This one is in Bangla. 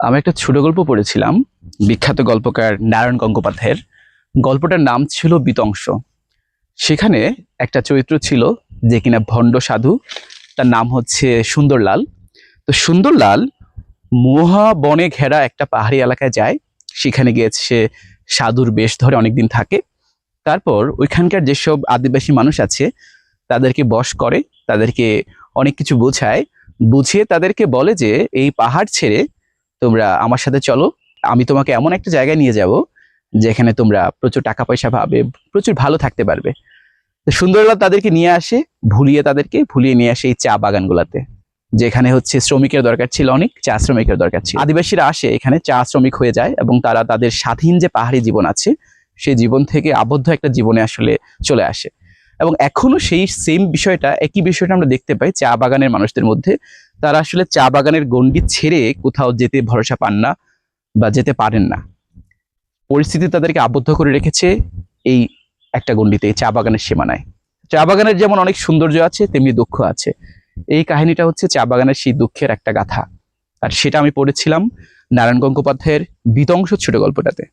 আমি একটা ছোট গল্প পড়েছিলাম বিখ্যাত গল্পকার নারায়ণ গঙ্গোপাধ্যায়ের। গল্পটার নাম ছিল বিতংশ। সেখানে একটা চরিত্র ছিল যে কিনা ভণ্ড সাধু। তার নাম হচ্ছে সুন্দরলাল। তো সুন্দরলাল মহা বনে ঘেরা একটা পাহাড়ি এলাকায় যায়। সেখানে গিয়ে সে সাধুর বেশ ধরে অনেকদিন থাকে। তারপর ওইখানকার যেসব আদিবাসী মানুষ আছে তাদেরকে বশ করে, তাদেরকে অনেক কিছু বোঝায়, বুঝিয়ে তাদেরকে বলে যে এই পাহাড় ছেড়ে তোমরা আমার সাথে চলো, আমি তোমাকে এমন একটা জায়গায় নিয়ে যাব যেখানে তোমরা প্রচুর টাকা পয়সা পাবে, প্রচুর ভালো থাকতে পারবে। তো সুন্দরলাল তাদেরকে নিয়ে আসে, তাদেরকে ভুলিয়ে নিয়ে আসে এই চা বাগানগুলাতে, যেখানে হচ্ছে শ্রমিকের দরকার ছিল, অনেক চা শ্রমিকের দরকার ছিল। আদিবাসীরা আসে এখানে চা শ্রমিক হয়ে যায় এবং তারা তাদের স্বাধীন যে পাহাড়ি জীবন আছে সেই জীবন থেকে আবদ্ধ একটা জীবনে আসলে চলে আসে। এবং এখনো সেই সেম বিষয়টা, একই বিষয়টা আমরা দেখতে পাই চা বাগানের মানুষদের মধ্যে। তারা আসলে চা বাগানের গণ্ডি ছেড়ে কোথাও যেতে ভরসা পান না বা যেতে পারেন না। পরিস্থিতি তাদেরকে আবদ্ধ করে রেখেছে এই একটা গণ্ডিতে, এই চা বাগানের সীমানায়। চা বাগানের যেমন অনেক সৌন্দর্য আছে তেমনি দুঃখ আছে। এই কাহিনীটা হচ্ছে চা বাগানের সেই দুঃখের একটা গাথা। আর সেটা আমি পড়েছিলাম নারায়ণ গঙ্গোপাধ্যায়ের বিতংশ ছোট গল্পটাতে।